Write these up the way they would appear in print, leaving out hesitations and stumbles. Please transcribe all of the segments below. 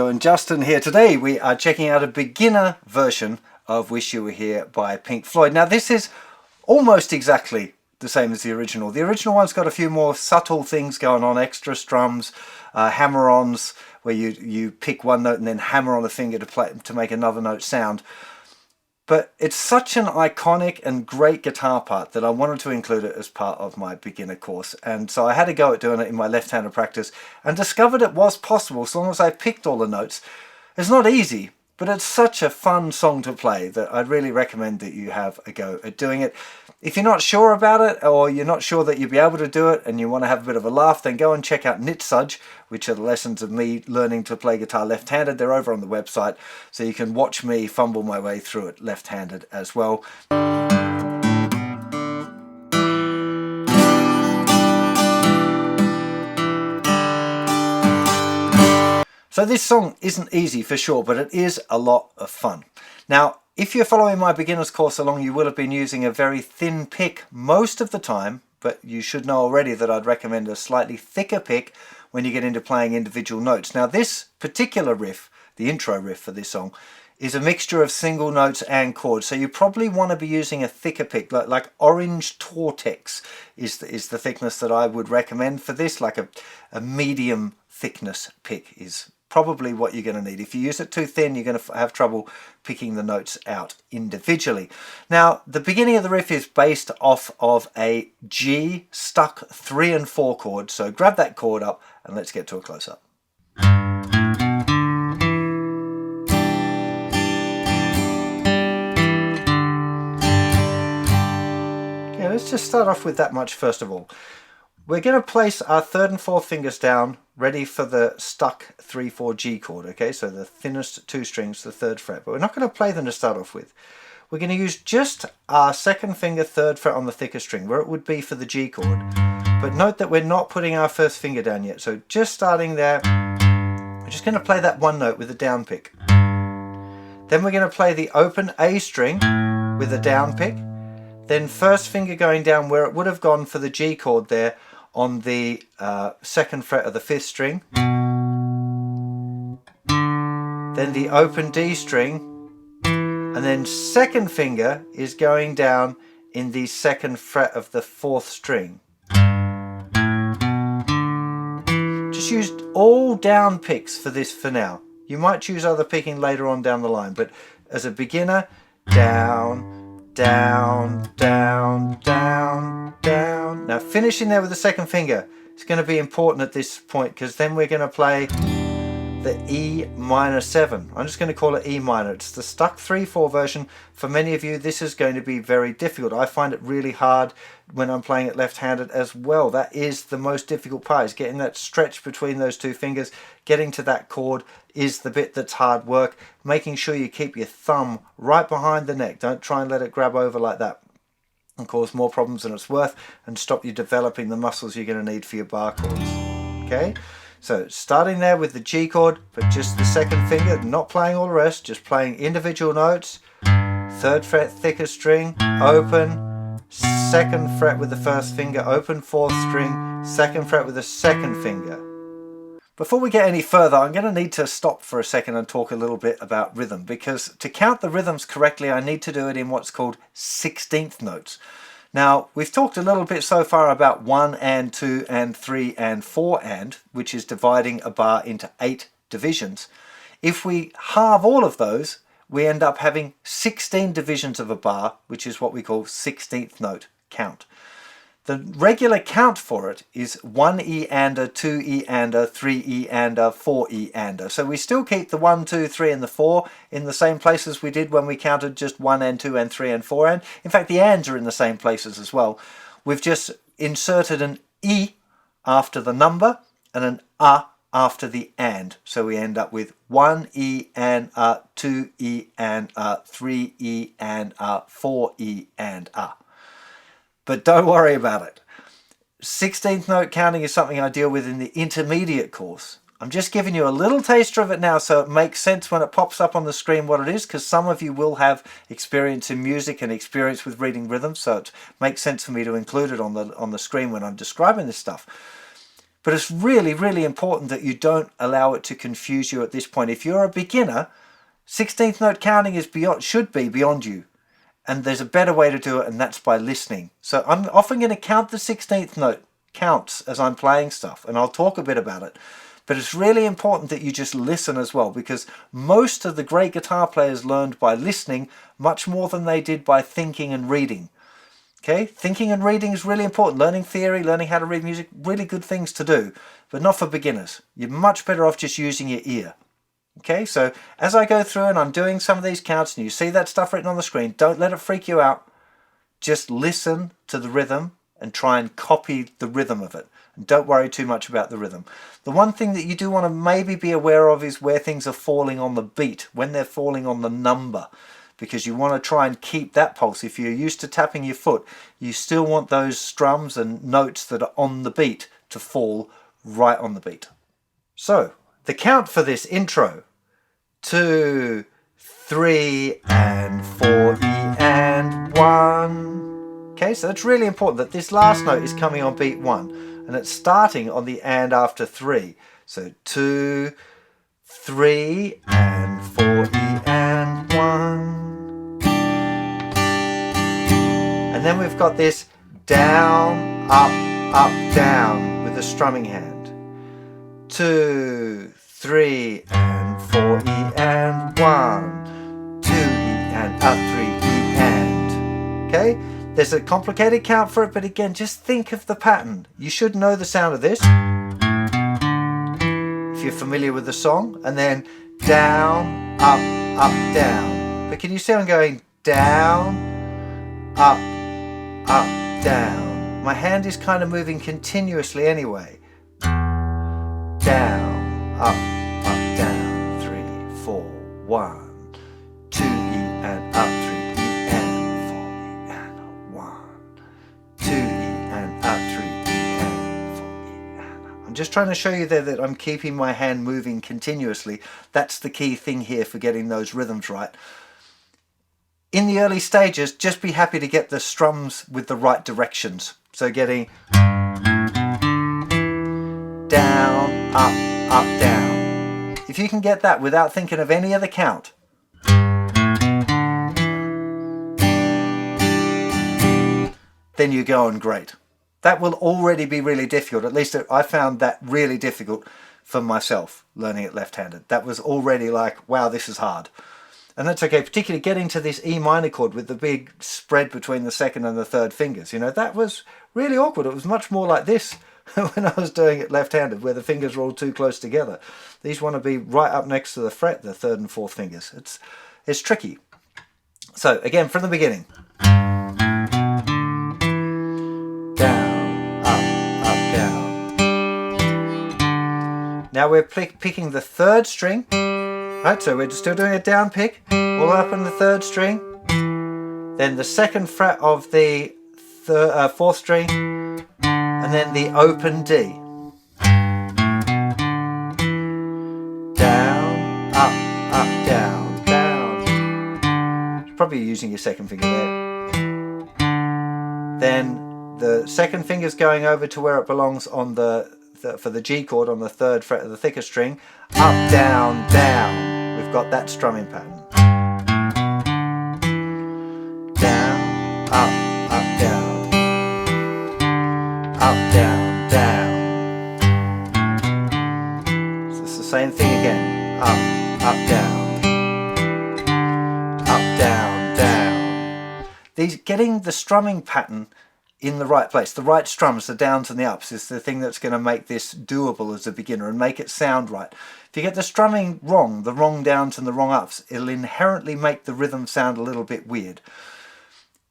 doing? Justin here. Today we are checking out a beginner version of Wish You Were Here by Pink Floyd. Now this is almost exactly the same as the original. The original one's got a few more subtle things going on, extra strums, hammer-ons, where you pick one note and then hammer on a finger to make another note sound. But it's such an iconic and great guitar part that I wanted to include it as part of my beginner course. And so I had a go at doing it in my left-handed practice and discovered it was possible as long as I picked all the notes. It's not easy, but it's such a fun song to play that I'd really recommend that you have a go at doing it. If you're not sure about it, or you're not sure that you'll be able to do it and you want to have a bit of a laugh, then go and check out Nitsudge, which are the lessons of me learning to play guitar left-handed. They're over on the website, so you can watch me fumble my way through it left-handed as well. So this song isn't easy for sure, but it is a lot of fun. Now, if you're following my beginner's course along, you will have been using a very thin pick most of the time, but you should know already that I'd recommend a slightly thicker pick when you get into playing individual notes. Now this particular riff, the intro riff for this song, is a mixture of single notes and chords, so you probably want to be using a thicker pick, like Orange Tortex is the thickness that I would recommend for this. Like a medium thickness pick is probably what you're going to need. If you use it too thin, you're going to have trouble picking the notes out individually. Now, the beginning of the riff is based off of a G stuck 3 and 4 chord, so grab that chord up and let's get to a close-up. Okay, let's just start off with that much first of all. We're going to place our 3rd and 4th fingers down, ready for the stuck 3-4 G chord, okay? So the thinnest 2 strings, the 3rd fret. But we're not going to play them to start off with. We're going to use just our 2nd finger, 3rd fret on the thicker string, where it would be for the G chord. But note that we're not putting our 1st finger down yet. So just starting there, we're just going to play that one note with a down pick. Then we're going to play the open A string with a down pick. Then 1st finger going down where it would have gone for the G chord there, on the 2nd fret of the 5th string, then the open D string, and then 2nd finger is going down in the 2nd fret of the 4th string. Just used all down picks for this for now. You might choose other picking later on down the line, but as a beginner, down, down, down, down, down. Now finishing there with the 2nd finger, it's going to be important at this point because then we're going to play the E minor 7. I'm just going to call it E minor. It's the stuck 3-4 version. For many of you, this is going to be very difficult. I find it really hard when I'm playing it left-handed as well. That is the most difficult part, is getting that stretch between those 2 fingers. Getting to that chord is the bit that's hard work. Making sure you keep your thumb right behind the neck. Don't try and let it grab over like that and cause more problems than it's worth and stop you developing the muscles you're going to need for your bar chords. Okay? So starting there with the G chord, but just the 2nd finger, not playing all the rest, just playing individual notes. 3rd fret thicker string, open, 2nd fret with the 1st finger, open 4th string, 2nd fret with the 2nd finger. Before we get any further, I'm going to need to stop for a second and talk a little bit about rhythm, because to count the rhythms correctly, I need to do it in what's called 16th notes. Now, we've talked a little bit so far about 1 and 2 and 3 and 4 and, which is dividing a bar into 8 divisions. If we halve all of those, we end up having 16 divisions of a bar, which is what we call 16th note count. The regular count for it is 1 E-ander, 2 E-ander, 3 E-ander, 4 E-ander. So we still keep the 1, 2, 3 and the 4 in the same places we did when we counted just 1 and 2 and 3 and 4 and. In fact, the ands are in the same places as well. We've just inserted an E after the number and an A after the and. So we end up with 1 E and A, 2 E and A, 3 E and A, 4 E and A. But don't worry about it. 16th note counting is something I deal with in the intermediate course. I'm just giving you a little taster of it now so it makes sense when it pops up on the screen what it is, because some of you will have experience in music and experience with reading rhythms, so it makes sense for me to include it on the screen when I'm describing this stuff. But it's really, really important that you don't allow it to confuse you at this point. If you're a beginner, 16th note counting is should be beyond you. And there's a better way to do it, and that's by listening. So I'm often going to count the 16th note counts as I'm playing stuff, and I'll talk a bit about it. But it's really important that you just listen as well, because most of the great guitar players learned by listening much more than they did by thinking and reading. Okay, thinking and reading is really important. Learning theory, learning how to read music, really good things to do, but not for beginners. You're much better off just using your ear. Okay, so as I go through and I'm doing some of these counts and you see that stuff written on the screen, don't let it freak you out. Just listen to the rhythm and try and copy the rhythm of it. And don't worry too much about the rhythm. The one thing that you do want to maybe be aware of is where things are falling on the beat, when they're falling on the number, because you want to try and keep that pulse. If you're used to tapping your foot, you still want those strums and notes that are on the beat to fall right on the beat. So, the count for this intro: 2, 3, and 4, E, and 1. Okay, so it's really important that this last note is coming on beat 1, and it's starting on the and after 3. So 2, 3, and 4, E, and 1. And then we've got this down, up, down with the strumming hand. 2, 3, and 4, E, and 1. 2, E, and up, 3, E, and. Okay? There's a complicated count for it, but again, just think of the pattern. You should know the sound of this, if you're familiar with the song. And then down, up, down. But can you see I'm going down, up, down? My hand is kind of moving continuously anyway. Down, up, down, 3, 4, 1, 2, E, and up, 3, E, and 4, E, and 1, 2, E, and up, 3, E, and 4, E, and up. I'm just trying to show you there that I'm keeping my hand moving continuously. That's the key thing here for getting those rhythms right. In the early stages, just be happy to get the strums with the right directions. So getting down, up, down. If you can get that without thinking of any other count, then you're going great. That will already be really difficult. At least I found that really difficult for myself, learning it left-handed. That was already like, wow, this is hard. And that's okay, particularly getting to this E minor chord with the big spread between the second and the third fingers. You know, that was really awkward. It was much more like this when I was doing it left-handed, where the fingers are all too close together. These want to be right up next to the fret, the third and fourth fingers. It's tricky. So again, from the beginning. Down, up, down. Now we're picking the third string. Right, so we're still doing a down pick, all up in the third string. Then the second fret of the fourth string, and then the open D. Down, up, down, down. You're probably using your second finger there. Then the second finger's going over to where it belongs on for the G chord on the third fret of the thicker string. Up, down, down. We've got that strumming pattern. Down, up, down. Up, down, down. So it's the same thing again. Up, down. Up, down, down. Getting the strumming pattern in the right place, the right strums, the downs and the ups, is the thing that's going to make this doable as a beginner and make it sound right. If you get the strumming wrong, the wrong downs and the wrong ups, it'll inherently make the rhythm sound a little bit weird.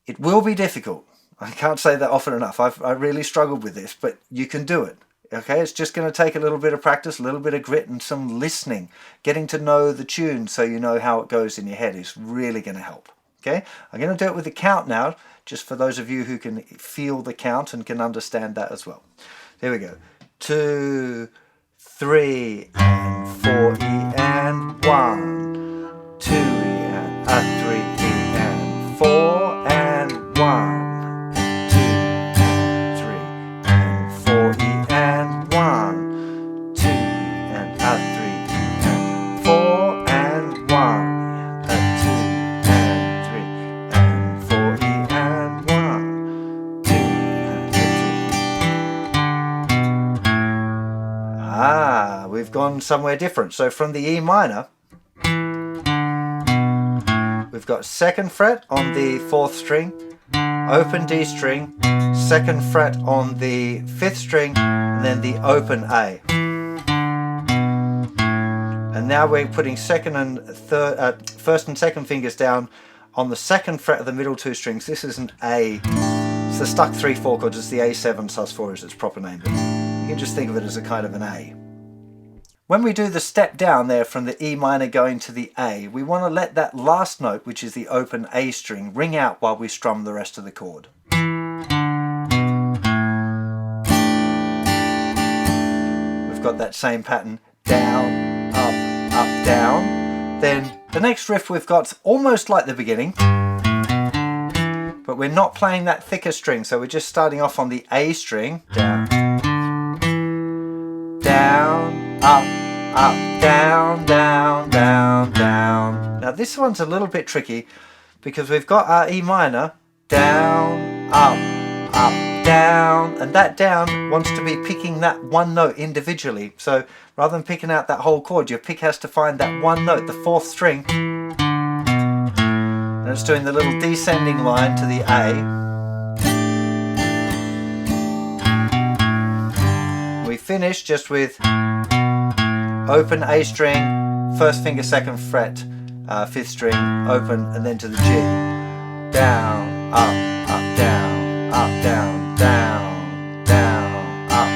It will be difficult. I can't say that often enough. I really struggled with this, but you can do it. Okay, it's just going to take a little bit of practice, a little bit of grit and some listening. Getting to know the tune so you know how it goes in your head is really going to help. Okay, I'm going to do it with the count now, just for those of you who can feel the count and can understand that as well. There we go. 2, 3, and 4, E, and 1. 2, E, and 3, E, and 4, and 1. 2, and 3, and 4, E, and 1. gone somewhere different. So from the E minor, we've got 2nd fret on the 4th string, open D string, 2nd fret on the 5th string, and then the open A. And now we're putting 1st and 2nd fingers down on the 2nd fret of the middle 2 strings. This is an A. It's the stuck 3/4 chord. It's the A7 sus4 is its proper name, but you can just think of it as a kind of an A. When we do the step down there from the E minor going to the A, we want to let that last note, which is the open A string, ring out while we strum the rest of the chord. We've got that same pattern, down, up, down. Then the next riff we've got almost like the beginning, but we're not playing that thicker string, so we're just starting off on the A string, down, down, up, down, down, down, down. Now this one's a little bit tricky because we've got our E minor, down, up, down, and that down wants to be picking that one note individually. So rather than picking out that whole chord, your pick has to find that one note, the 4th string, and it's doing the little descending line to the A. We finish just with open A string, 1st finger 2nd fret, 5th string, open, and then to the G. Down, up, down, down, down, down, up.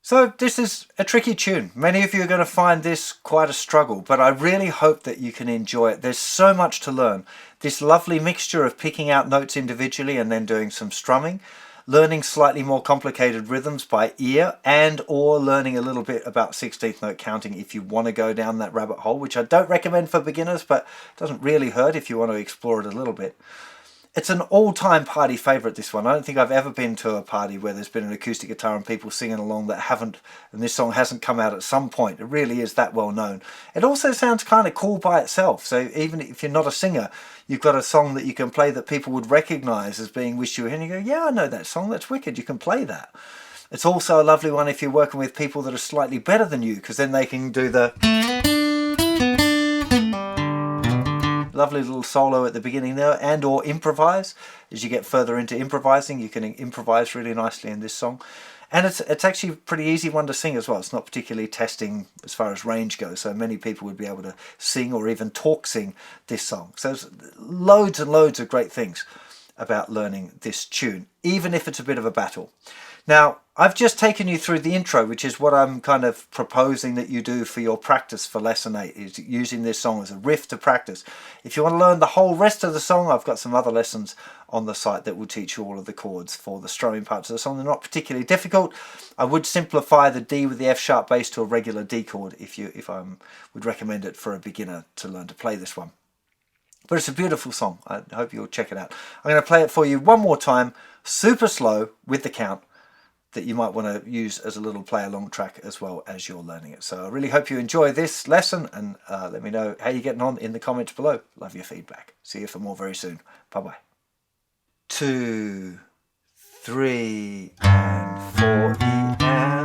So this is a tricky tune. Many of you are going to find this quite a struggle, but I really hope that you can enjoy it. There's so much to learn. This lovely mixture of picking out notes individually and then doing some strumming, learning slightly more complicated rhythms by ear, and or learning a little bit about 16th note counting if you want to go down that rabbit hole, which I don't recommend for beginners, but it doesn't really hurt if you want to explore it a little bit. It's an all-time party favourite, this one. I don't think I've ever been to a party where there's been an acoustic guitar and people singing along that haven't, and this song hasn't come out at some point. It really is that well known. It also sounds kind of cool by itself, so even if you're not a singer, you've got a song that you can play that people would recognise as being Wish You Were Here, and you go, yeah, I know that song, that's wicked, you can play that. It's also a lovely one if you're working with people that are slightly better than you, because then they can do the lovely little solo at the beginning there, and or improvise. As you get further into improvising, you can improvise really nicely in this song. And it's actually a pretty easy one to sing as well. It's not particularly testing as far as range goes, so many people would be able to sing or even talk sing this song. So there's loads and loads of great things about learning this tune, even if it's a bit of a battle. Now, I've just taken you through the intro, which is what I'm kind of proposing that you do for your practice for lesson 8, is using this song as a riff to practice. If you want to learn the whole rest of the song, I've got some other lessons on the site that will teach you all of the chords for the strumming parts of the song. They're not particularly difficult. I would simplify the D with the F sharp bass to a regular D chord if I would recommend it for a beginner to learn to play this one. But it's a beautiful song. I hope you'll check it out. I'm going to play it for you one more time, super slow with the count, that you might want to use as a little play along track as well as you're learning it. So I really hope you enjoy this lesson, and let me know how you're getting on in the comments below. Love your feedback. See you for more very soon. Bye bye. 2, 3 and 4 E and